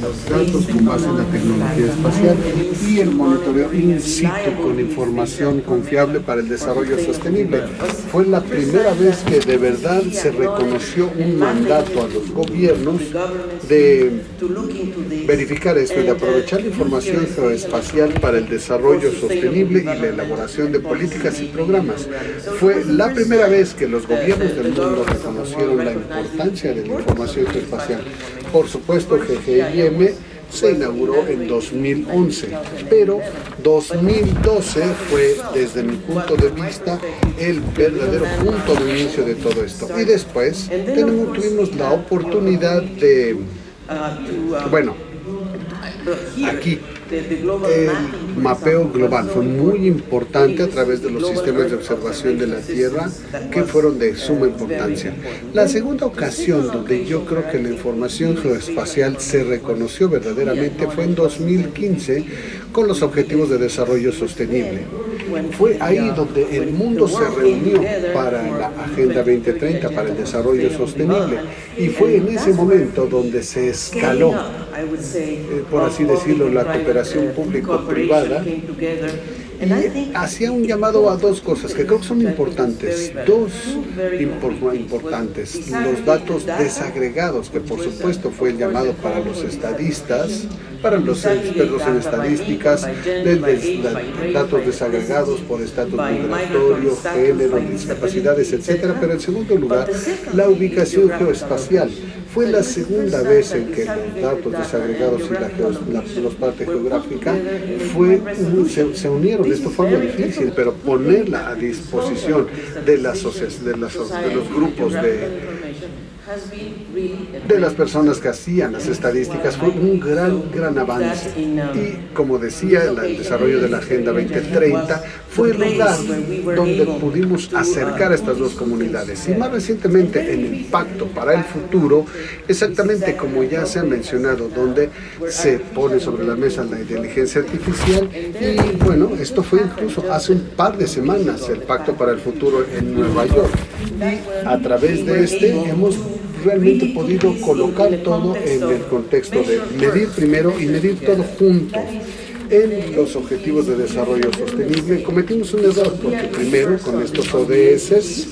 los datos con base en la tecnología espacial y el monitoreo in situ con información confiable para el desarrollo sostenible. Fue la primera vez que de verdad se reconoció un mandato a los gobiernos de verificar esto y de aprovechar la información geoespacial para el desarrollo sostenible y la elaboración de políticas y programas. Fue la primera vez que los gobiernos del mundo reconocieron la importancia de la información geoespacial. Por supuesto, GGIM se inauguró en 2011, pero 2012 fue, desde mi punto de vista, el verdadero punto de inicio de todo esto. Y después tuvimos la oportunidad de, bueno, aquí el mapeo global fue muy importante a través de los sistemas de observación de la Tierra, que fueron de suma importancia. La segunda ocasión donde yo creo que la información geoespacial se reconoció verdaderamente fue en 2015 con los Objetivos de Desarrollo Sostenible. Fue ahí donde el mundo se reunió para la Agenda 2030, para el desarrollo sostenible, y fue en ese momento donde se escaló, por así decirlo, la cooperación público-privada, y hacía un llamado a dos cosas que creo que son importantes, los datos desagregados, que por supuesto fue el llamado para los estadistas, para los expertos en estadísticas, datos desagregados por estatus migratorio, género, discapacidades, etc. Pero en segundo lugar, la ubicación geoespacial. Fue la segunda vez en que los datos desagregados y la parte geográfica se unieron. Esto fue muy difícil, pero ponerla a disposición de los grupos de las personas que hacían las estadísticas fue un gran avance. Y como decía, el desarrollo de la Agenda 2030 fue el lugar donde pudimos acercar a estas dos comunidades. Y más recientemente en el Pacto para el Futuro, exactamente como ya se ha mencionado, donde se pone sobre la mesa la inteligencia artificial. Y bueno, esto fue incluso hace un par de semanas el Pacto para el Futuro en Nueva York. Y a través de hemos realmente podido colocar todo en el contexto de medir primero y medir todo junto. En los Objetivos de Desarrollo Sostenible cometimos un error porque primero con estos ODS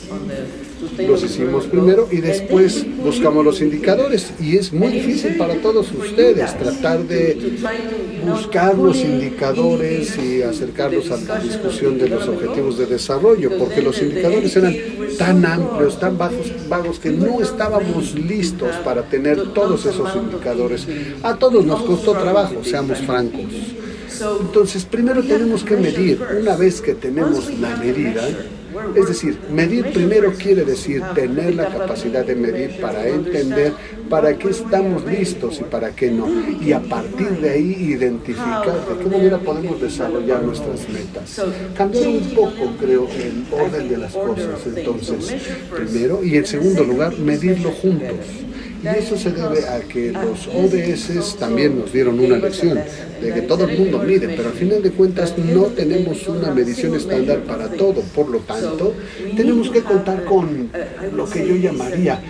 los hicimos primero y después buscamos los indicadores, y es muy difícil para todos ustedes tratar de buscar los indicadores y acercarlos a la discusión de los objetivos de desarrollo, porque los indicadores eran tan amplios, tan vagos que no estábamos listos para tener todos esos indicadores. A todos nos costó trabajo, seamos francos. Entonces, primero tenemos que medir. Una vez que tenemos la medida, es decir, medir primero quiere decir tener la capacidad de medir para entender para qué estamos listos y para qué no. Y a partir de ahí identificar de qué manera podemos desarrollar nuestras metas. Cambiar un poco, creo, el orden de las cosas. Entonces, primero, y en segundo lugar, medirlo juntos. Y eso se debe a que los ODS también nos dieron una lección de que todo el mundo mide, pero al final de cuentas no tenemos una medición estándar para todo. Por lo tanto, tenemos que contar con lo que yo llamaría,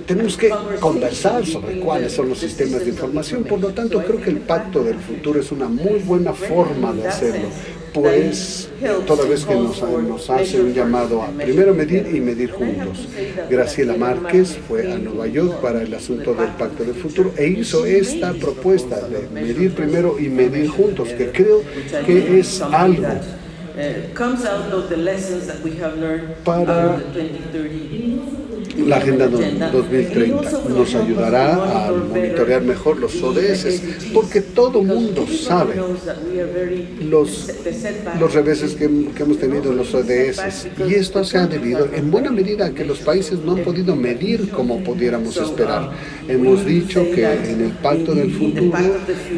tenemos que conversar sobre cuáles son los sistemas de información. Por lo tanto, creo que el Pacto del Futuro es una muy buena forma de hacerlo. Pues toda vez que nos hace un llamado a primero medir y medir juntos. Graciela Márquez fue a Nueva York para el asunto del Pacto del Futuro e hizo esta propuesta de medir primero y medir juntos, que creo que es algo para la Agenda 2030. Nos ayudará a monitorear mejor los ODS, porque todo mundo sabe los reveses que hemos tenido en los ODS, y esto se ha debido en buena medida a que los países no han podido medir como pudiéramos esperar. Hemos dicho que en el Pacto del Futuro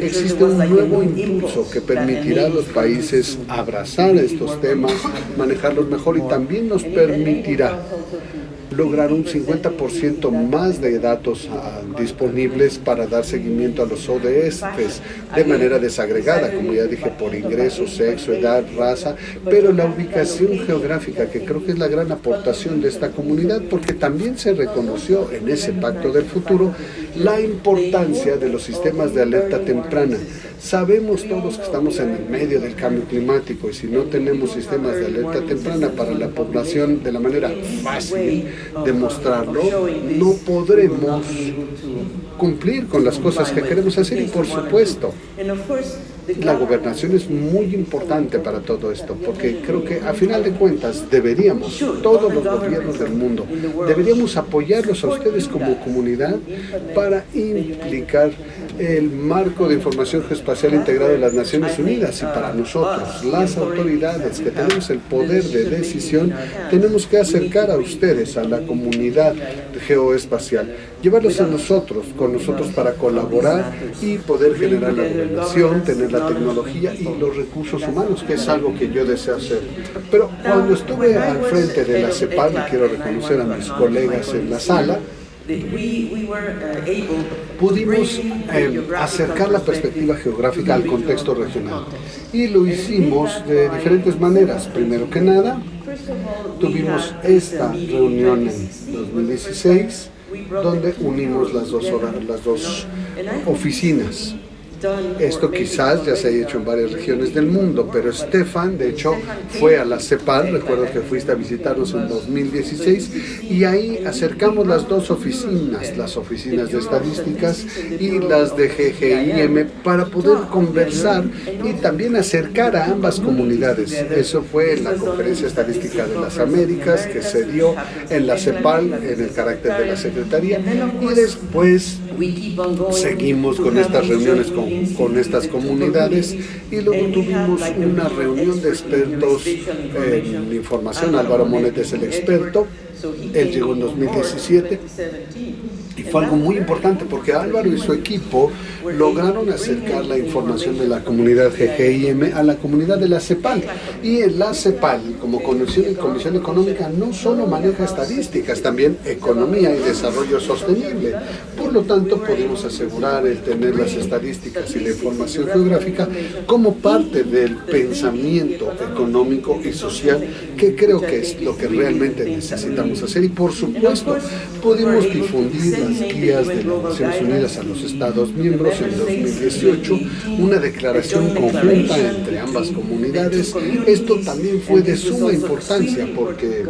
existe un nuevo impulso que permitirá a los países abrazar estos temas, manejarlos mejor, y también nos permitirá lograr un 50% más de datos disponibles para dar seguimiento a los ODS de manera desagregada, como ya dije, por ingreso, sexo, edad, raza, pero la ubicación geográfica, que creo que es la gran aportación de esta comunidad, porque también se reconoció en ese Pacto del Futuro la importancia de los sistemas de alerta temprana. Sabemos todos que estamos en el medio del cambio climático y si no tenemos sistemas de alerta temprana para la población de la manera fácil de mostrarlo, no podremos cumplir con las cosas que queremos hacer. Y por supuesto, la gobernación es muy importante para todo esto, porque creo que a final de cuentas deberíamos, todos los gobiernos del mundo, deberíamos apoyarlos a ustedes como comunidad para implicar el marco de información geoespacial integrado de las Naciones Unidas. Y para nosotros, las autoridades que tenemos el poder de decisión, tenemos que acercar a ustedes, a la comunidad geoespacial, llevarlos a nosotros, con nosotros para colaborar y poder generar la gobernación, tener la tecnología y los recursos humanos, que es algo que yo deseo hacer. Pero cuando estuve al frente de la CEPAL, y quiero reconocer a mis colegas en la sala, pudimos acercar la perspectiva geográfica al contexto regional y lo hicimos de diferentes maneras. Primero que nada, tuvimos esta reunión en 2016 donde unimos las dos oficinas. Esto quizás ya se haya hecho en varias regiones del mundo, pero Stefan, de hecho, fue a la CEPAL, recuerdo que fuiste a visitarnos en 2016, y ahí acercamos las dos oficinas, las oficinas de estadísticas y las de GGIM, para poder conversar y también acercar a ambas comunidades. Eso fue en la Conferencia Estadística de las Américas, que se dio en la CEPAL, en el carácter de la Secretaría, y después seguimos con estas reuniones con estas comunidades y luego tuvimos una reunión de expertos en información. Álvaro Monet es el experto, él llegó en 2017 y fue algo muy importante porque Álvaro y su equipo lograron acercar la información de la comunidad GGIM a la comunidad de la CEPAL. Y en la CEPAL, como Comisión Económica, no solo maneja estadísticas, también economía y desarrollo sostenible. Por lo tanto, podemos asegurar el tener las estadísticas y la información geográfica como parte del pensamiento económico y social, que creo que es lo que realmente necesitamos hacer. Y por supuesto, pudimos difundir las guías de las Naciones Unidas a los Estados miembros en 2018, una declaración conjunta entre ambas comunidades. Esto también fue de suma importancia porque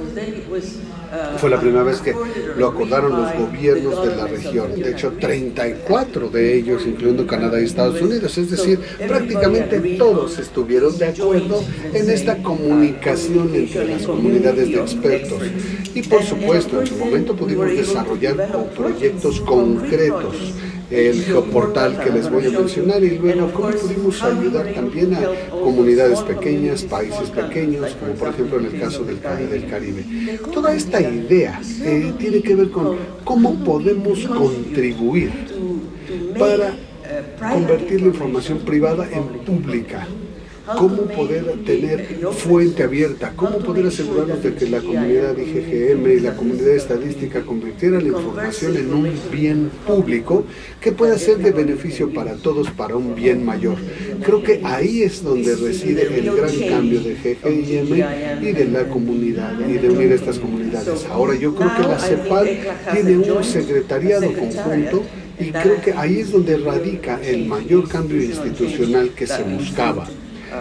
fue la primera vez que lo acordaron los gobiernos de la región. De hecho, 34 de ellos, incluyendo Canadá y Estados Unidos, es decir, prácticamente todos estuvieron de acuerdo en esta comunicación entre las comunidades de expertos. Y por supuesto, en su momento pudimos desarrollar proyectos concretos, el geoportal que les voy a mencionar, y luego cómo pudimos ayudar también a comunidades pequeñas, países pequeños, como por ejemplo en el caso del Caribe. Toda esta idea tiene que ver con cómo podemos contribuir para convertir la información privada en pública. Cómo poder tener fuente abierta, cómo poder asegurarnos de que la comunidad IGGM y la comunidad estadística convirtieran la información en un bien público que pueda ser de beneficio para todos, para un bien mayor. Creo que ahí es donde reside el gran cambio de GGIM y de la comunidad y de unir estas comunidades. Ahora yo creo que la CEPAL tiene un secretariado conjunto y creo que ahí es donde radica el mayor cambio institucional que se buscaba.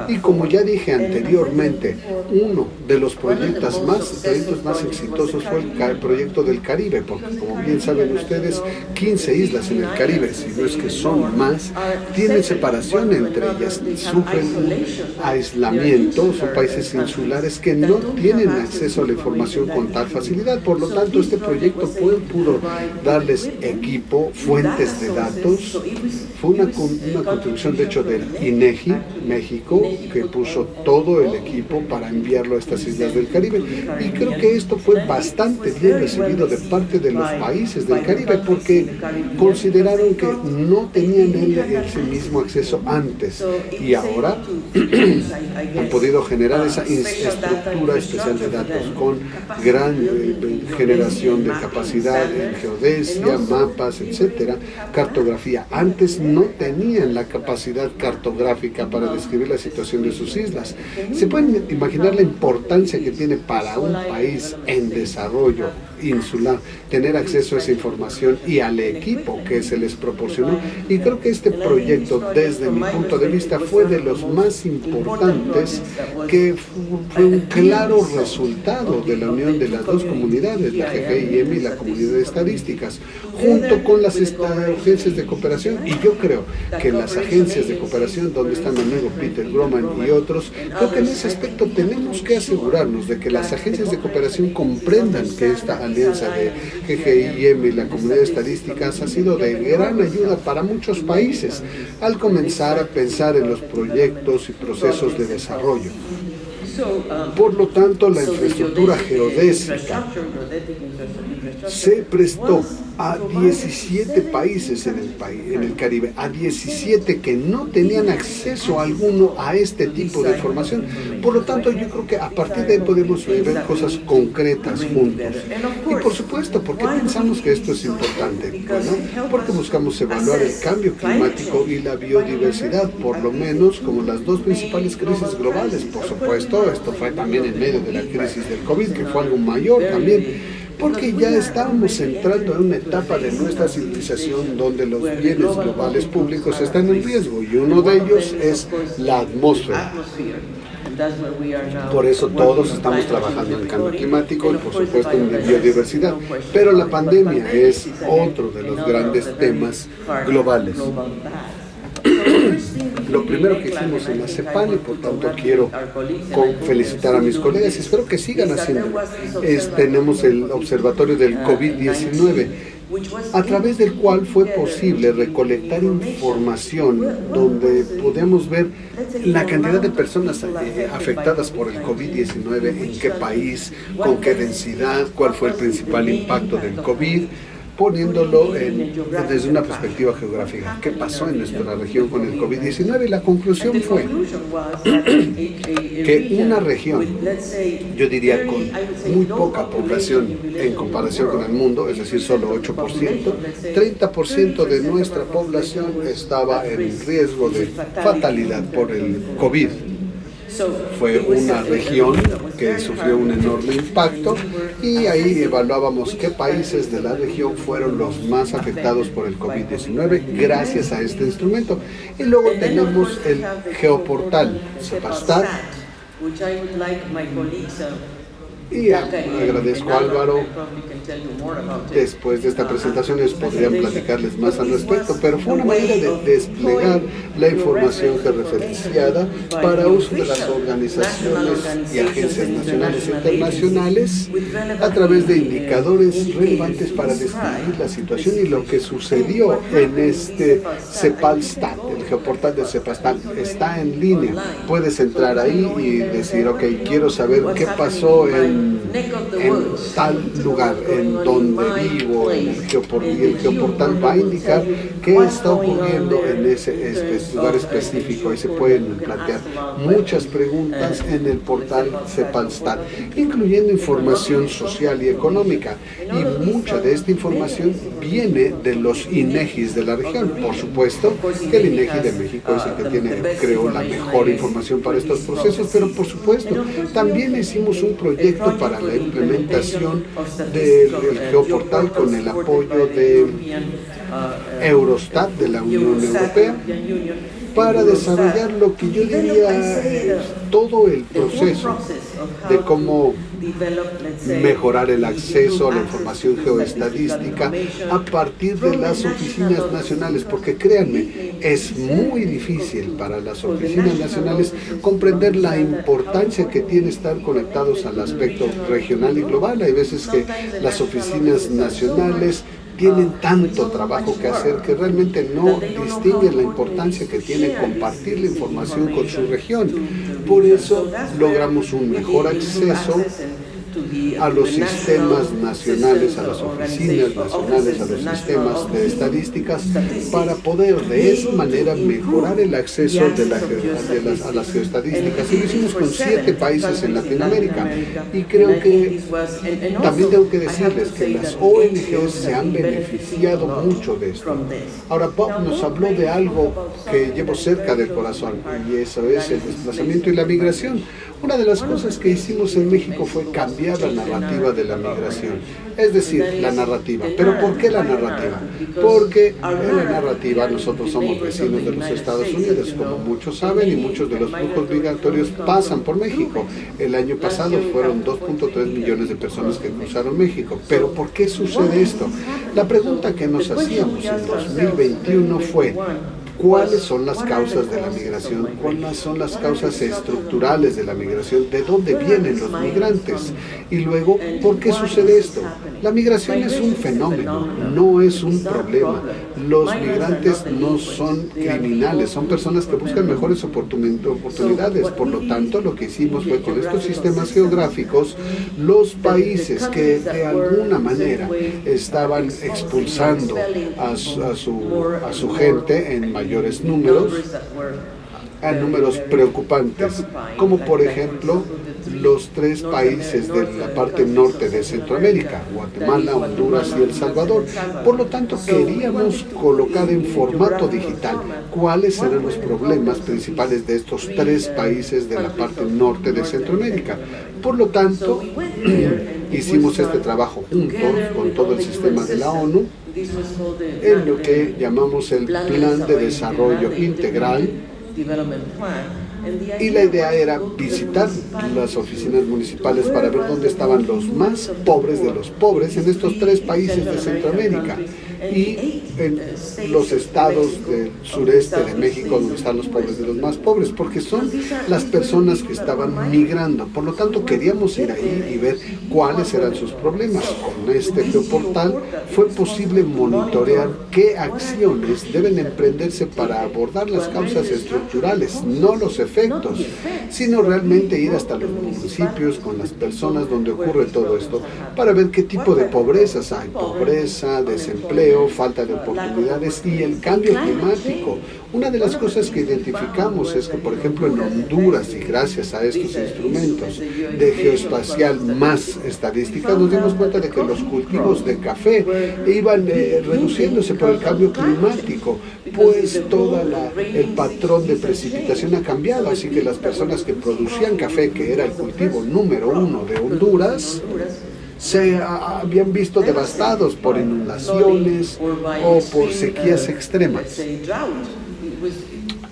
Y como ya dije anteriormente, uno de los proyectos más exitosos fue el proyecto del Caribe, porque como bien saben ustedes, 15 islas en el Caribe, si no es que son más, tienen separación entre ellas, sufren un aislamiento, son países insulares que no tienen acceso a la información con tal facilidad. Por lo tanto, este proyecto pudo darles equipo, fuentes de datos. Fue una contribución, de hecho, del INEGI México, que puso todo el equipo para enviarlo a estas islas del Caribe. Y creo que esto fue bastante bien recibido de parte de los países del Caribe, porque consideraron que no tenían ese mismo acceso antes. Y ahora han podido generar esa estructura especial de datos con gran generación de capacidad en geodesia, mapas, etcétera, cartografía. Antes no tenían la capacidad cartográfica para describir la situación situación de sus islas. ¿Se pueden imaginar la importancia que tiene para un país en desarrollo insular tener acceso a esa información y al equipo que se les proporcionó? Y creo que este proyecto, desde mi punto de vista, fue de los más importantes, que fue un claro resultado de la unión de las dos comunidades, la GGIM y la comunidad de estadísticas, junto con las agencias de cooperación. Y yo creo que las agencias de cooperación, donde está mi amigo Peter Groman y otros, creo que en ese aspecto tenemos que asegurarnos de que las agencias de cooperación comprendan que esta alianza de GGIM y la comunidad de estadísticas ha sido de gran ayuda para muchos países al comenzar a pensar en los proyectos y procesos de desarrollo. Por lo tanto, la infraestructura geodésica se prestó a 17 países en el Caribe, a 17 que no tenían acceso alguno a este tipo de información. Por lo tanto, yo creo que a partir de ahí podemos ver cosas concretas juntos. Y por supuesto, ¿por qué pensamos que esto es importante? Bueno, porque buscamos evaluar el cambio climático y la biodiversidad, por lo menos como las dos principales crisis globales. Por supuesto, esto fue también en medio de la crisis del COVID, que fue algo mayor también, porque ya estábamos entrando en una etapa de nuestra civilización donde los bienes globales públicos están en riesgo, y uno de ellos es la atmósfera. Por eso todos estamos trabajando en cambio climático y por supuesto en biodiversidad. Pero la pandemia es otro de los grandes temas globales. Lo primero que hicimos en la CEPAL, y por tanto quiero felicitar a mis colegas, y espero que sigan haciendo, tenemos el observatorio del COVID-19, a través del cual fue posible recolectar información donde podemos ver la cantidad de personas afectadas por el COVID-19, en qué país, con qué densidad, cuál fue el principal impacto del COVID, poniéndolo desde una perspectiva geográfica. ¿Qué pasó en nuestra región con el COVID-19? Y la conclusión fue que una región, yo diría con muy poca población en comparación con el mundo, es decir, solo 8%, 30% de nuestra población estaba en riesgo de fatalidad por el COVID. Fue una región que sufrió un enorme impacto, y ahí evaluábamos qué países de la región fueron los más afectados por el COVID-19 gracias a este instrumento. Y luego tenemos el geoportal Cepastat. Y agradezco a Álvaro. Después de esta presentación les podrían platicarles más al respecto, pero fue una manera de desplegar la información georreferenciada para uso de las organizaciones y agencias nacionales e internacionales a través de indicadores relevantes para describir la situación y lo que sucedió en este Cepalstat. El geoportal de Cepalstat está en línea. Puedes entrar ahí y decir, ok, quiero saber qué pasó en tal lugar, en donde vivo, y el geoportal va a indicar qué está ocurriendo en ese lugar específico, y se pueden plantear muchas preguntas en el portal Cepalstat, incluyendo información social y económica, y mucha de esta información viene de los INEGIs de la región. Por supuesto que el INEGI de México es el que creó la mejor información para estos procesos, pero por supuesto también hicimos un proyecto para la implementación del geoportal con el apoyo de Eurostat de la Unión Europea para desarrollar lo que yo diría todo el proceso de cómo mejorar el acceso a la información geoestadística a partir de las oficinas nacionales, porque créanme, es muy difícil para las oficinas nacionales comprender la importancia que tiene estar conectados al aspecto regional y global. Hay veces que las oficinas nacionales tienen tanto trabajo que hacer que realmente no distinguen la importancia que tiene compartir la información con su región. Por eso logramos un mejor acceso a los sistemas nacionales, a las oficinas nacionales, a los sistemas de estadísticas, para poder de esa manera mejorar el acceso a las geoestadísticas. Y lo hicimos con 7 países en Latinoamérica. Y creo que también tengo que decirles que las ONGs se han beneficiado mucho de esto. Ahora, Bob nos habló de algo que llevo cerca del corazón, y eso es el desplazamiento y la migración. Una de las cosas que hicimos en México fue cambiar la narrativa de la migración, es decir, la narrativa. ¿Pero por qué la narrativa? Porque en la narrativa nosotros somos vecinos de los Estados Unidos, como muchos saben, y muchos de los flujos migratorios pasan por México. El año pasado fueron 2.3 millones de personas que cruzaron México. ¿Pero por qué sucede esto? La pregunta que nos hacíamos en 2021 fue: ¿cuáles son las causas de la migración? ¿Cuáles son las causas estructurales de la migración? ¿De dónde vienen los migrantes? Y luego, ¿por qué sucede esto? La migración es un fenómeno, no es un problema. Los migrantes no son criminales, son personas que buscan mejores oportunidades. Por lo tanto, lo que hicimos fue, con estos sistemas geográficos, los países que de alguna manera estaban expulsando a su gente en mayores números, a números preocupantes, como por ejemplo los 3 países de la parte norte de Centroamérica, Guatemala, Honduras y El Salvador. Por lo tanto, queríamos colocar en formato digital cuáles eran los problemas principales de estos 3 países de la parte norte de Centroamérica. Por lo tanto, hicimos este trabajo juntos con todo el sistema de la ONU, en lo que llamamos el Plan de Desarrollo Integral. Y la idea era visitar las oficinas municipales para ver dónde estaban los más pobres de los pobres en estos 3 países de Centroamérica y en los estados del sureste de México, donde están los pobres de los más pobres, porque son las personas que estaban migrando. Por lo tanto, queríamos ir ahí y ver cuáles eran sus problemas. Con este geoportal fue posible monitorear qué acciones deben emprenderse para abordar las causas estructurales, no los efectos, sino realmente ir hasta los municipios con las personas donde ocurre todo esto, para ver qué tipo de pobrezas hay: pobreza, desempleo, falta de oportunidades y el cambio climático. Una de las cosas que identificamos es que, por ejemplo, en Honduras, y gracias a estos instrumentos de geoespacial más estadística, nos dimos cuenta de que los cultivos de café iban reduciéndose por el cambio climático, pues todo el patrón de precipitación ha cambiado, así que las personas que producían café, que era el cultivo número 1 de Honduras, se habían visto devastados por inundaciones o por sequías extremas.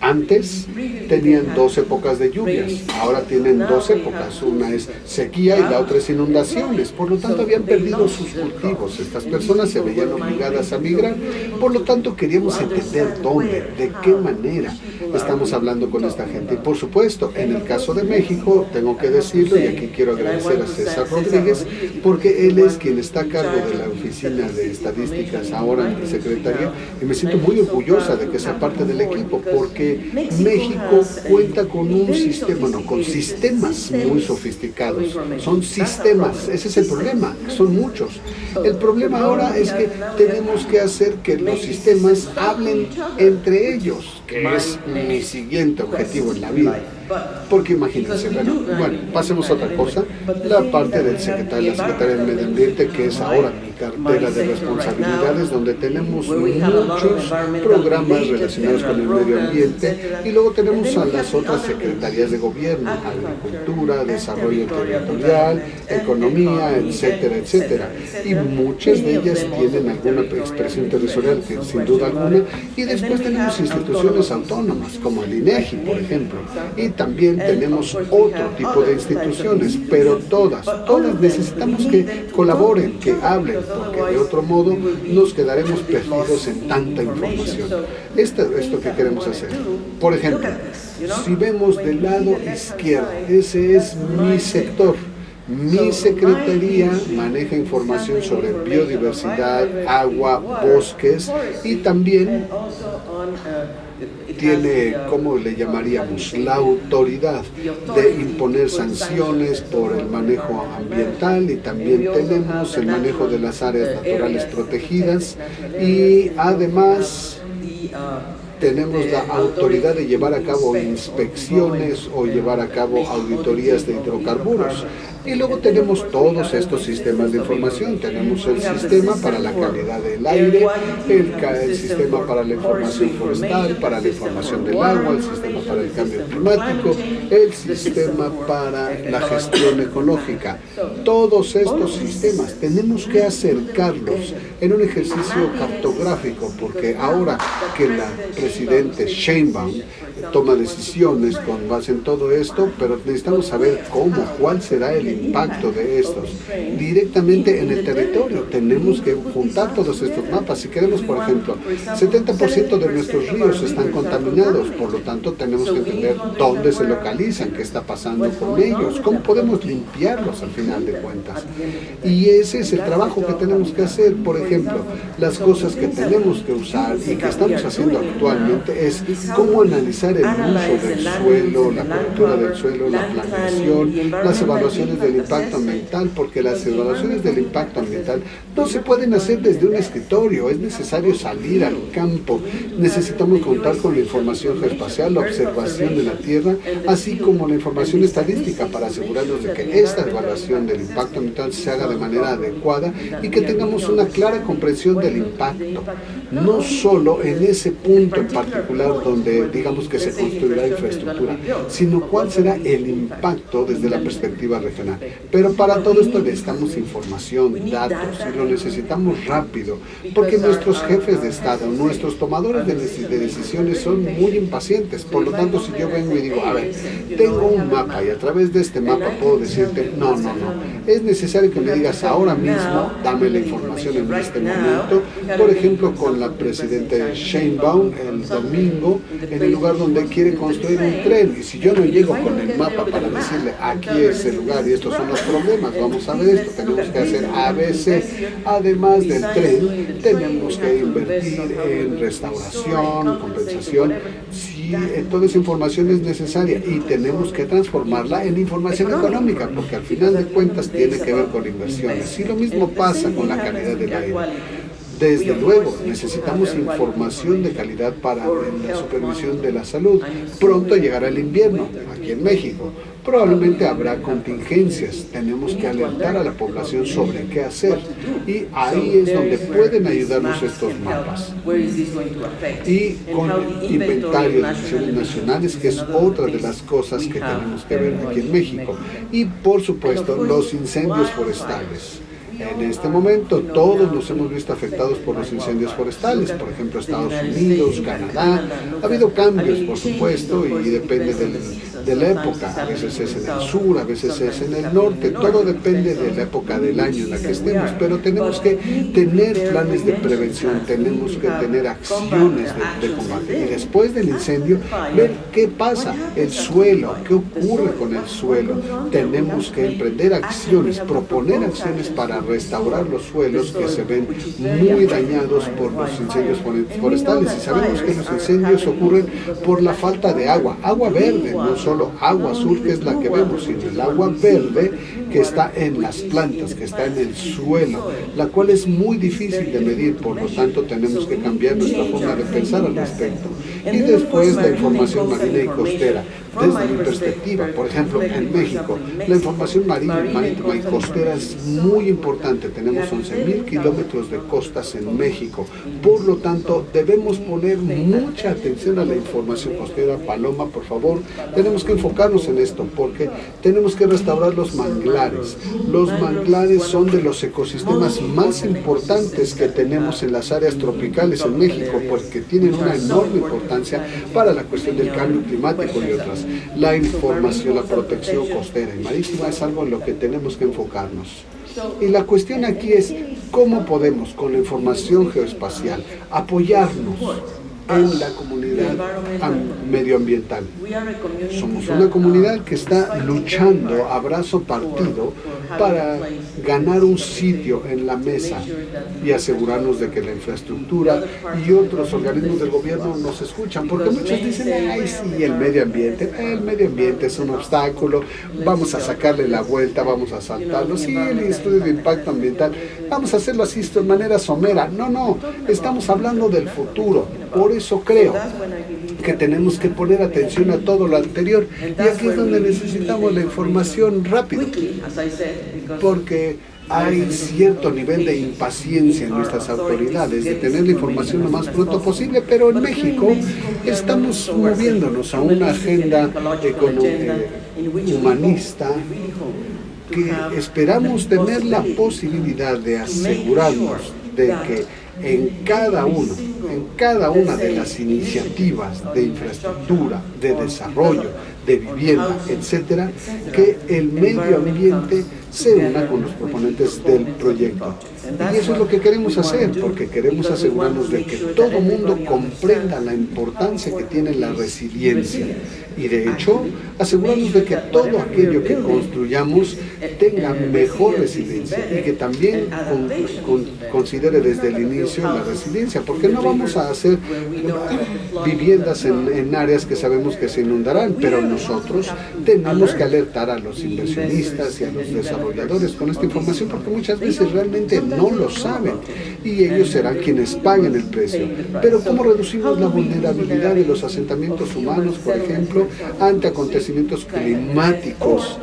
Antes tenían 2 épocas de lluvias, ahora tienen 2 épocas, una es sequía y la otra es inundaciones. Por lo tanto, habían perdido sus cultivos. Estas personas se veían obligadas a migrar. Por lo tanto, queríamos entender dónde, de qué manera estamos hablando con esta gente. Y por supuesto, en el caso de México, tengo que decirlo, y aquí quiero agradecer a César Rodríguez, porque él es quien está a cargo de la Oficina de Estadísticas ahora en la Secretaría, y me siento muy orgullosa de que sea parte del equipo, porque México cuenta con un sistema, con sistemas muy sofisticados. Son sistemas, ese es el problema, son muchos. El problema ahora es que tenemos que hacer que los sistemas hablen entre ellos, que es mi siguiente objetivo en la vida. Porque imagínense, bueno, pasemos a otra cosa, la parte del secretario, la secretaria del Medio Ambiente, que es ahora mi cartera de responsabilidades, donde tenemos muchos programas relacionados con el medio ambiente, y luego tenemos a las otras secretarías de gobierno: agricultura, desarrollo territorial, economía, etcétera, etcétera. Y muchas de ellas tienen alguna expresión territorial, que sin duda alguna, y después tenemos instituciones autónomas, como el INEGI, por ejemplo, y también tenemos otro tipo de instituciones, pero todas necesitamos que colaboren, que hablen, porque de otro modo nos quedaremos perdidos en tanta información. Esto que queremos hacer. Por ejemplo, si vemos del lado izquierdo, ese es mi sector. Mi secretaría maneja información sobre biodiversidad, agua, bosques, y también tiene, ¿cómo le llamaríamos?, la autoridad de imponer sanciones por el manejo ambiental, y también tenemos el manejo de las áreas naturales protegidas, y además tenemos la autoridad de llevar a cabo inspecciones o llevar a cabo auditorías de hidrocarburos. Y luego tenemos todos estos sistemas de información. Tenemos el sistema para la calidad del aire, el sistema para la información forestal, para la información del agua, el sistema para el cambio climático, el sistema para la gestión ecológica. Todos estos sistemas tenemos que acercarlos en un ejercicio cartográfico, porque ahora que la presidente Sheinbaum toma decisiones con base en todo esto, pero necesitamos saber cuál será el impacto de estos directamente en el territorio. Tenemos que juntar todos estos mapas. Si queremos, por ejemplo, 70% de nuestros ríos están contaminados, por lo tanto tenemos que entender dónde se localizan, qué está pasando con ellos, cómo podemos limpiarlos al final de cuentas. Y ese es el trabajo que tenemos que hacer. Por ejemplo, las cosas que tenemos que usar y que estamos haciendo actualmente es cómo analizar el uso del suelo, la cobertura del suelo, la planeación, las evaluaciones del impacto ambiental, porque las evaluaciones del impacto ambiental no se pueden hacer desde un escritorio, es necesario salir al campo. Necesitamos contar con la información geoespacial, la observación de la Tierra, así como la información estadística para asegurarnos de que esta evaluación del impacto ambiental se haga de manera adecuada y que tengamos una clara comprensión del impacto, no solo en ese punto en particular donde digamos que se construirá infraestructura, sino cuál será el impacto desde la perspectiva regional. Pero para todo esto necesitamos información, datos, y lo necesitamos rápido, porque nuestros jefes de Estado, nuestros tomadores de decisiones son muy impacientes. Por lo tanto, si yo vengo y digo, a ver, tengo un mapa y a través de este mapa puedo decirte, no, es necesario que me digas ahora mismo, dame la información en este momento. Por ejemplo, con la presidenta Sheinbaum el domingo, en el lugar donde quiere construir un tren, y si yo no llego con el mapa para decirle, aquí es el lugar y estos son los problemas, vamos a ver esto, tenemos que hacer ABC, además del tren, tenemos que invertir en restauración, compensación, si toda esa información es necesaria, y tenemos que transformarla en información económica, porque al final de cuentas tiene que ver con inversiones. Y lo mismo pasa con la calidad del aire. Desde luego, necesitamos información de calidad para la supervisión de la salud. Pronto llegará el invierno aquí en México. Probablemente habrá contingencias. Tenemos que alertar a la población sobre qué hacer. Y ahí es donde pueden ayudarnos estos mapas. Y con el inventario de emisiones nacionales, que es otra de las cosas que tenemos que ver aquí en México. Y por supuesto, los incendios forestales. En este momento todos nos hemos visto afectados por los incendios forestales, por ejemplo Estados Unidos, Canadá. Ha habido cambios, por supuesto, y depende de la época. A veces es en el sur, a veces es en el norte. Todo depende de la época del año en la que estemos, pero tenemos que tener planes de prevención, tenemos que tener acciones de combate. Y después del incendio, ver qué pasa, el suelo, qué ocurre con el suelo. Tenemos que emprender acciones, proponer acciones para restaurar los suelos que se ven muy dañados por los incendios forestales. Y sabemos que los incendios ocurren por la falta de agua verde, no solo agua azul, que es la que vemos, sino el agua verde que está en las plantas, que está en el suelo, la cual es muy difícil de medir. Por lo tanto, tenemos que cambiar nuestra forma de pensar al respecto. Y después la información marina y costera. Desde mi perspectiva, por ejemplo, en México, la información marítima y costera es muy importante. Tenemos 11,000 kilómetros de costas en México. Por lo tanto, debemos poner mucha atención a la información costera. Paloma, por favor, tenemos que enfocarnos en esto, porque tenemos que restaurar los manglares. Los manglares son de los ecosistemas más importantes que tenemos en las áreas tropicales en México, porque tienen una enorme importancia para la cuestión del cambio climático y otras. La información, la protección costera y marítima es algo en lo que tenemos que enfocarnos. Y la cuestión aquí es cómo podemos, con la información geoespacial, apoyarnos en la comunidad medioambiental. Somos una comunidad que está luchando a brazo partido para ganar un sitio en la mesa y asegurarnos de que la infraestructura y otros organismos del gobierno nos escuchan, porque muchos dicen, ay, sí, el medio ambiente es un obstáculo, vamos a sacarle la vuelta, vamos a saltarlo, sí, el estudio de impacto ambiental, vamos a hacerlo así de manera somera. No, estamos hablando del futuro. Por eso creo que tenemos que poner atención a todo lo anterior, y aquí es donde necesitamos la información rápido, porque hay cierto nivel de impaciencia en nuestras autoridades de tener la información lo más pronto posible, pero en México estamos moviéndonos a una agenda humanista que esperamos tener la posibilidad de asegurarnos de que en cada una de las iniciativas de infraestructura, de desarrollo, de vivienda, etcétera, que el medio ambiente se una con los proponentes del proyecto. Y eso es lo que queremos hacer, porque queremos asegurarnos de que todo mundo comprenda la importancia que tiene la resiliencia. Y de hecho, asegurarnos de que todo aquello que construyamos tenga mejor resiliencia y que también considere desde el inicio la resiliencia, porque no vamos a hacer viviendas en áreas que sabemos que se inundarán, pero nosotros tenemos que alertar a los inversionistas y a los desarrolladores con esta información, porque muchas veces realmente no lo saben y ellos serán quienes paguen el precio. Pero ¿cómo reducimos la vulnerabilidad de los asentamientos humanos, por ejemplo, ante acontecimientos climáticos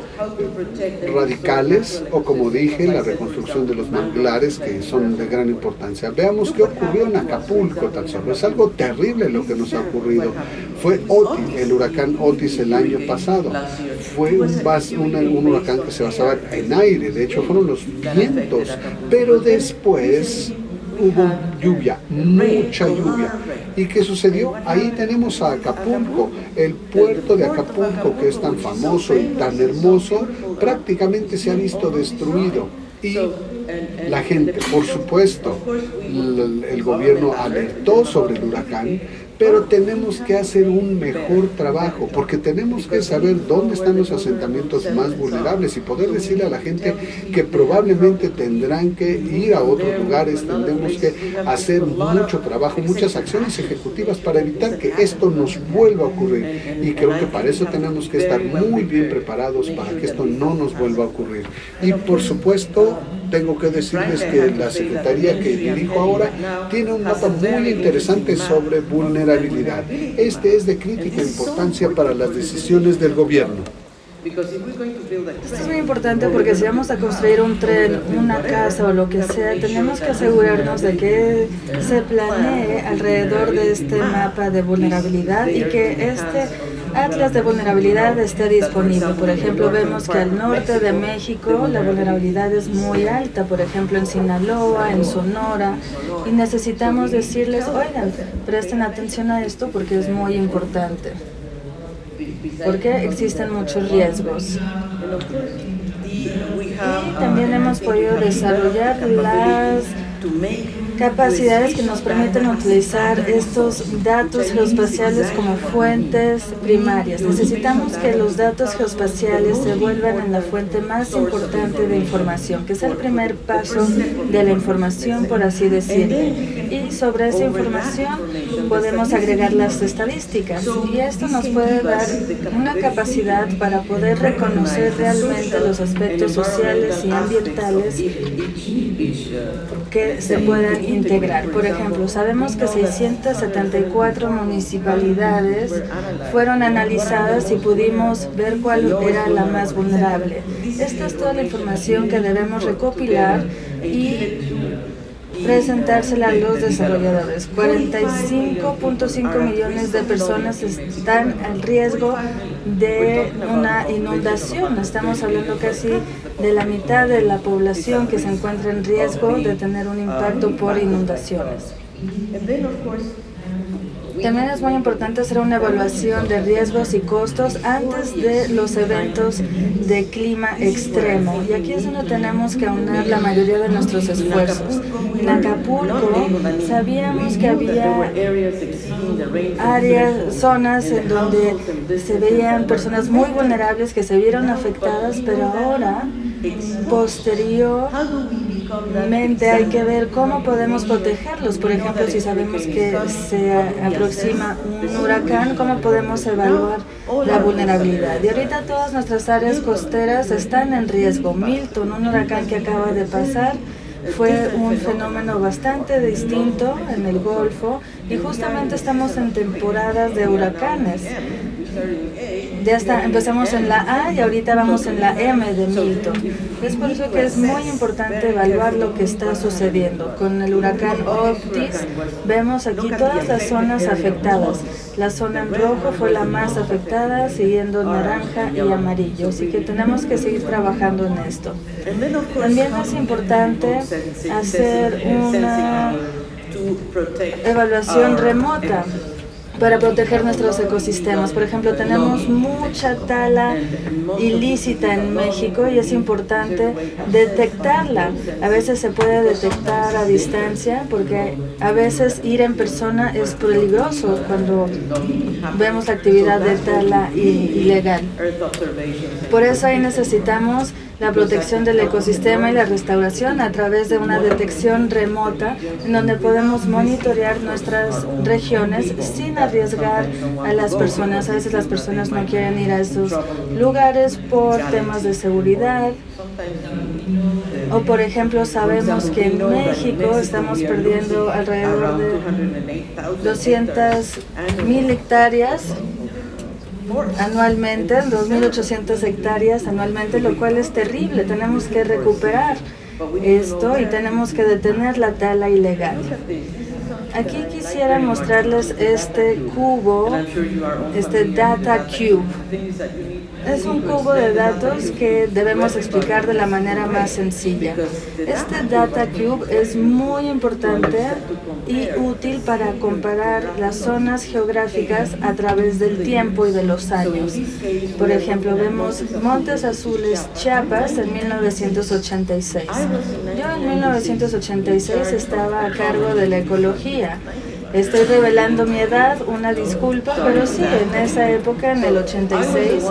radicales, o como dije, la reconstrucción de los manglares, que son de gran importancia? Veamos qué ocurrió en Acapulco tan solo. Es algo terrible lo que nos ha ocurrido. Fue Otis, el huracán Otis el año pasado. Fue un huracán que se basaba en aire, de hecho fueron los vientos, pero después hubo lluvia, mucha lluvia. ¿Y qué sucedió? Ahí tenemos a Acapulco, el puerto de Acapulco, que es tan famoso y tan hermoso, prácticamente se ha visto destruido. Y la gente, por supuesto, el gobierno alertó sobre el huracán, pero tenemos que hacer un mejor trabajo, porque tenemos que saber dónde están los asentamientos más vulnerables y poder decirle a la gente que probablemente tendrán que ir a otros lugares. Tendremos que hacer mucho trabajo, muchas acciones ejecutivas para evitar que esto nos vuelva a ocurrir, y creo que para eso tenemos que estar muy bien preparados para que esto no nos vuelva a ocurrir. Y por supuesto, tengo que decirles que la Secretaría que dirijo ahora tiene un mapa muy interesante sobre vulnerabilidad. Este es de crítica importancia para las decisiones del gobierno. Esto es muy importante porque si vamos a construir un tren, una casa o lo que sea, tenemos que asegurarnos de que se planee alrededor de este mapa de vulnerabilidad y que este atlas de vulnerabilidad esté disponible. Por ejemplo, vemos que al norte de México la vulnerabilidad es muy alta, por ejemplo en Sinaloa, en Sonora, y necesitamos decirles, oigan, presten atención a esto porque es muy importante, porque existen muchos riesgos. Y también hemos podido desarrollar las capacidades que nos permiten utilizar estos datos geoespaciales como fuentes primarias. Necesitamos que los datos geoespaciales se vuelvan en la fuente más importante de información, que es el primer paso de la información, por así decirlo. Y sobre esa información podemos agregar las estadísticas, y esto nos puede dar una capacidad para poder reconocer realmente los aspectos sociales y ambientales que se puedan integrar. Por ejemplo, sabemos que 674 municipalidades fueron analizadas y pudimos ver cuál era la más vulnerable. Esta es toda la información que debemos recopilar y presentársela a los desarrolladores. 45.5 millones de personas están al riesgo de una inundación. Estamos hablando casi de la mitad de la población que se encuentra en riesgo de tener un impacto por inundaciones. También es muy importante hacer una evaluación de riesgos y costos antes de los eventos de clima extremo. Y aquí es donde tenemos que aunar la mayoría de nuestros esfuerzos. En Acapulco sabíamos que había áreas, zonas en donde se veían personas muy vulnerables que se vieron afectadas, pero ahora, posteriormente, hay que ver cómo podemos protegerlos. Por ejemplo, si sabemos que se aproxima un huracán, ¿cómo podemos evaluar la vulnerabilidad? Y ahorita todas nuestras áreas costeras están en riesgo. Milton, un huracán que acaba de pasar, fue un fenómeno bastante distinto en el Golfo y justamente estamos en temporadas de huracanes. Empezamos en la A y ahorita vamos en la M de Milton. Es por eso que es muy importante evaluar lo que está sucediendo. Con el huracán Otis vemos aquí todas las zonas afectadas. La zona en rojo fue la más afectada, siguiendo naranja y amarillo. Así que tenemos que seguir trabajando en esto. También es importante hacer una evaluación remota para proteger nuestros ecosistemas. Por ejemplo, tenemos mucha tala ilícita en México y es importante detectarla. A veces se puede detectar a distancia porque a veces ir en persona es peligroso cuando vemos actividad de tala ilegal. Por eso ahí necesitamos la protección del ecosistema y la restauración a través de una detección remota en donde podemos monitorear nuestras regiones sin arriesgar a las personas. A veces las personas no quieren ir a esos lugares por temas de seguridad. O por ejemplo, sabemos que en México estamos perdiendo alrededor de 200,000 hectáreas anualmente, 2.800 hectáreas anualmente, lo cual es terrible. Tenemos que recuperar esto y tenemos que detener la tala ilegal. Aquí quisiera mostrarles este cubo, este Data Cube. Es un cubo de datos que debemos explicar de la manera más sencilla. Este Data Cube es muy importante y útil para comparar las zonas geográficas a través del tiempo y de los años. Por ejemplo, vemos Montes Azules, Chiapas, en 1986. Yo en 1986 estaba a cargo de la ecología. Estoy revelando mi edad, una disculpa, pero sí, en esa época, en el 86,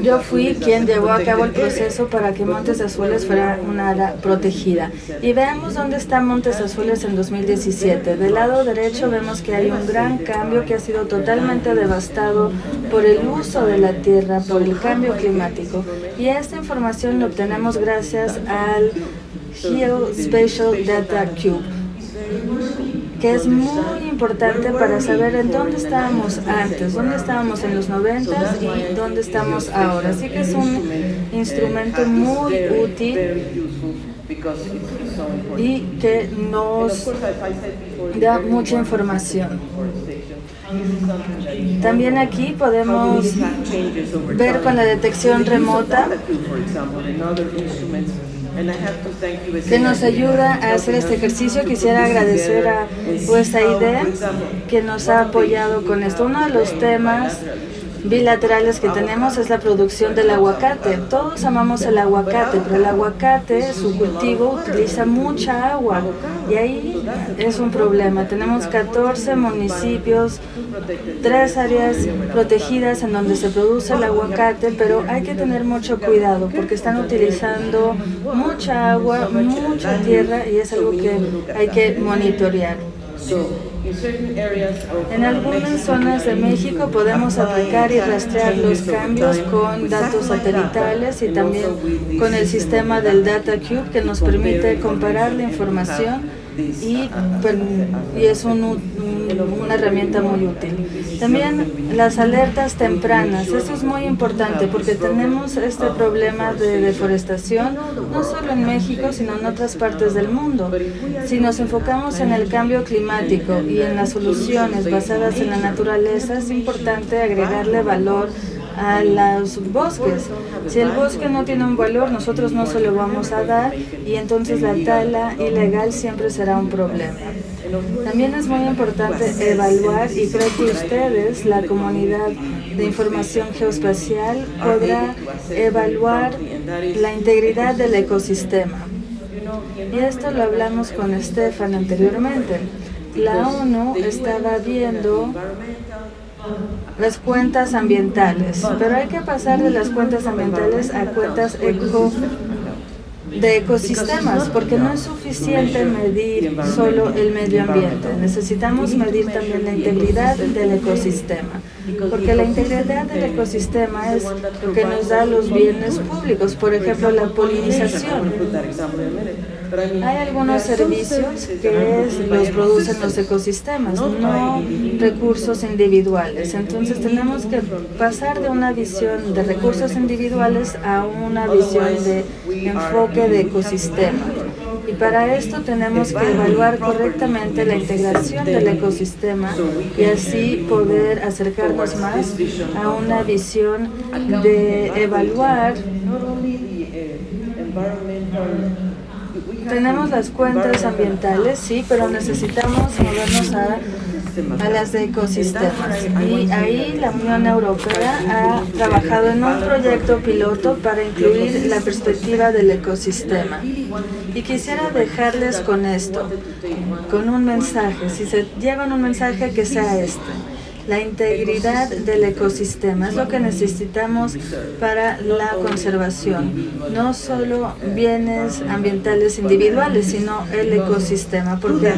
yo fui quien llevó a cabo el proceso para que Montes Azules fuera una área protegida. Y veamos dónde está Montes Azules en 2017. Del lado derecho vemos que hay un gran cambio que ha sido totalmente devastado por el uso de la tierra, por el cambio climático. Y esta información la obtenemos gracias al Geospatial Data Cube, que es muy importante para saber en dónde estábamos antes, dónde estábamos en los 90s y dónde estamos ahora. Así que es un instrumento muy útil y que nos da mucha información. También aquí podemos ver con la detección remota que nos ayuda a hacer este ejercicio. Quisiera agradecer a USAID que nos ha apoyado con esto. Uno de los temas bilaterales que tenemos es la producción del aguacate. Todos amamos el aguacate, pero el aguacate, su cultivo, utiliza mucha agua y ahí es un problema. Tenemos 14 municipios, 3 áreas protegidas en donde se produce el aguacate, pero hay que tener mucho cuidado porque están utilizando mucha agua, mucha tierra y es algo que hay que monitorear. En algunas zonas de México podemos aplicar y rastrear los cambios con datos satelitales y también con el sistema del Data Cube que nos permite comparar la información y es una herramienta muy útil. También las alertas tempranas, eso es muy importante porque tenemos este problema de deforestación no solo en México sino en otras partes del mundo. Si nos enfocamos en el cambio climático y en las soluciones basadas en la naturaleza, es importante agregarle valor a los bosques. Si el bosque no tiene un valor, nosotros no se lo vamos a dar y entonces la tala ilegal siempre será un problema. También es muy importante evaluar, y creo que ustedes, la comunidad de información geoespacial, podrá evaluar la integridad del ecosistema. Y esto lo hablamos con Estefan anteriormente. La ONU estaba viendo las cuentas ambientales, pero hay que pasar de las cuentas ambientales a cuentas de ecosistemas, porque no es suficiente medir solo el medio ambiente. Necesitamos medir también la integridad del ecosistema, porque la integridad del ecosistema es lo que nos da los bienes públicos, por ejemplo, la polinización. Hay algunos servicios que los producen los ecosistemas, no recursos individuales. Entonces tenemos que pasar de una visión de recursos individuales a una visión de enfoque de ecosistema. Y para esto tenemos que evaluar correctamente la integración del ecosistema y así poder acercarnos más a una visión de evaluar. Tenemos las cuentas ambientales, sí, pero necesitamos movernos a las de ecosistemas. Y ahí la Unión Europea ha trabajado en un proyecto piloto para incluir la perspectiva del ecosistema. Y quisiera dejarles con esto, con un mensaje. Si se llevan un mensaje, que sea este. La integridad del ecosistema es lo que necesitamos para la conservación, no solo bienes ambientales individuales, sino el ecosistema, porque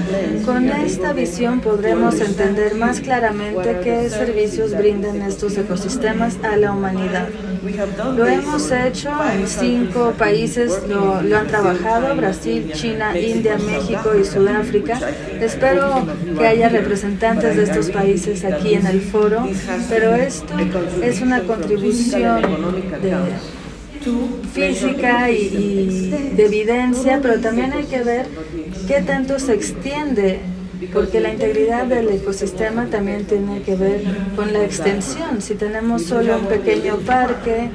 con esta visión podremos entender más claramente qué servicios brindan estos ecosistemas a la humanidad. Lo hemos hecho en 5 países, lo han trabajado: Brasil, China, India, México y Sudáfrica. Espero que haya representantes de estos países aquí en el foro, pero esto es una contribución física y de evidencia, pero también hay que ver qué tanto se extiende, porque la integridad del ecosistema también tiene que ver con la extensión. Si tenemos solo un pequeño parque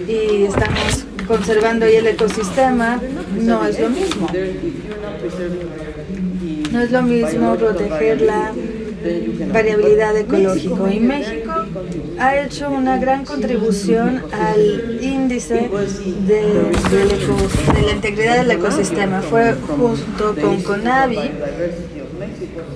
y estamos conservando ahí el ecosistema, no es lo mismo. No es lo mismo proteger la variabilidad ecológica. Y México ha hecho una gran contribución al índice de la integridad del ecosistema. Fue junto con CONAVI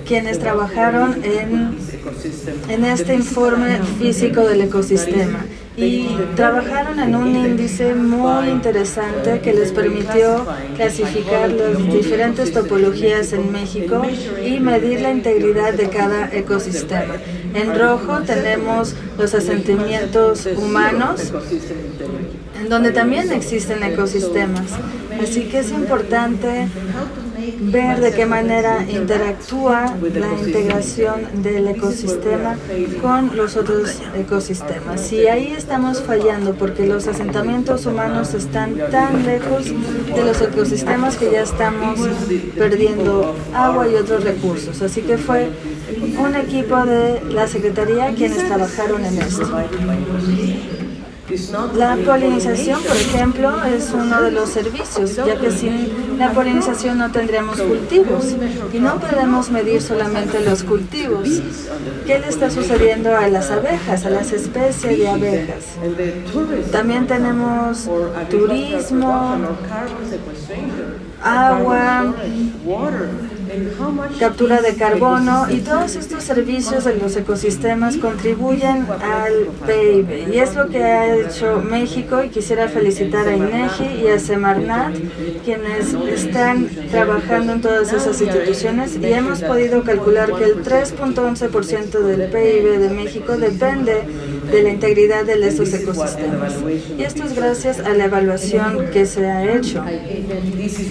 quienes trabajaron en este informe físico del ecosistema y trabajaron en un índice muy interesante que les permitió clasificar las diferentes topologías en México y medir la integridad de cada ecosistema. En rojo tenemos los asentamientos humanos, en donde también existen ecosistemas. Así que es importante ver de qué manera interactúa la integración del ecosistema con los otros ecosistemas. Y ahí estamos fallando porque los asentamientos humanos están tan lejos de los ecosistemas que ya estamos perdiendo agua y otros recursos. Así que fue un equipo de la Secretaría quienes trabajaron en esto. La polinización, por ejemplo, es uno de los servicios, ya que sin la polinización no tendríamos cultivos y no podemos medir solamente los cultivos. ¿Qué le está sucediendo a las abejas, a las especies de abejas? También tenemos turismo, agua, captura de carbono, y todos estos servicios de los ecosistemas contribuyen al PIB, y es lo que ha hecho México, y quisiera felicitar a INEGI y a Semarnat, quienes están trabajando en todas esas instituciones, y hemos podido calcular que el 3.11% del PIB de México depende de la integridad de estos ecosistemas, y esto es gracias a la evaluación que se ha hecho.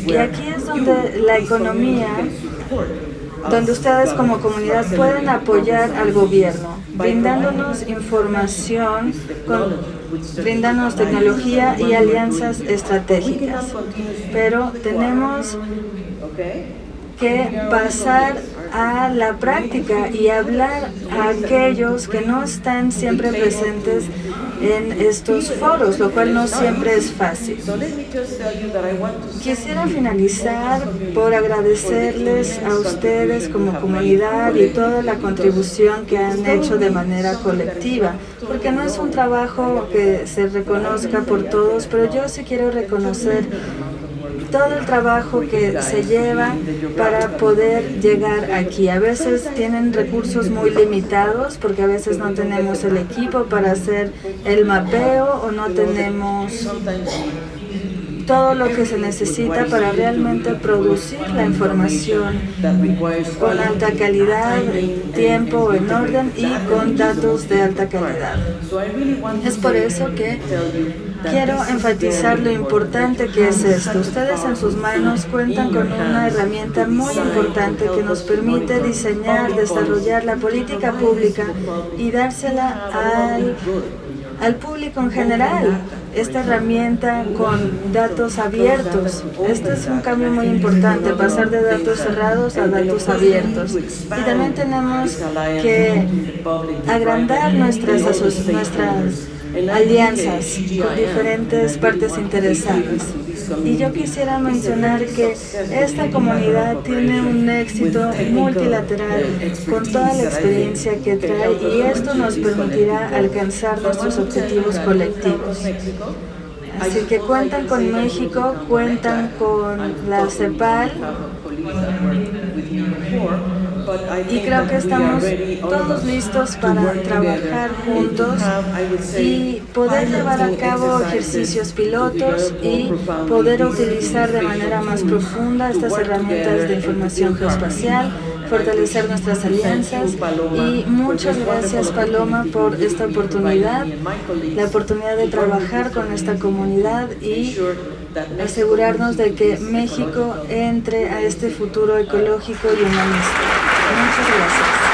Y aquí es donde la economía, donde ustedes como comunidad pueden apoyar al gobierno, brindándonos información, brindándonos tecnología y alianzas estratégicas. Pero tenemos que pasar a la práctica y hablar a aquellos que no están siempre presentes en estos foros, lo cual no siempre es fácil. Quisiera finalizar por agradecerles a ustedes como comunidad y toda la contribución que han hecho de manera colectiva, porque no es un trabajo que se reconozca por todos, pero yo sí quiero reconocer todo el trabajo que se lleva para poder llegar aquí. A veces tienen recursos muy limitados porque a veces no tenemos el equipo para hacer el mapeo o no tenemos todo lo que se necesita para realmente producir la información con alta calidad, tiempo en orden y con datos de alta calidad. Es por eso que quiero enfatizar lo importante que es esto. Ustedes en sus manos cuentan con una herramienta muy importante que nos permite diseñar, desarrollar la política pública y dársela al público en general. Esta herramienta con datos abiertos. Este es un cambio muy importante, pasar de datos cerrados a datos abiertos. Y también tenemos que agrandar nuestras alianzas con diferentes partes interesadas. Y yo quisiera mencionar que esta comunidad tiene un éxito multilateral con toda la experiencia que trae y esto nos permitirá alcanzar nuestros objetivos colectivos. Así que cuentan con México, cuentan con la CEPAL y creo que estamos todos listos para trabajar juntos y poder llevar a cabo ejercicios pilotos y poder utilizar de manera más profunda estas herramientas de información geoespacial, fortalecer nuestras alianzas y muchas gracias Paloma por esta oportunidad, la oportunidad de trabajar con esta comunidad y asegurarnos de que México entre a este futuro ecológico y humanista. Muchas gracias.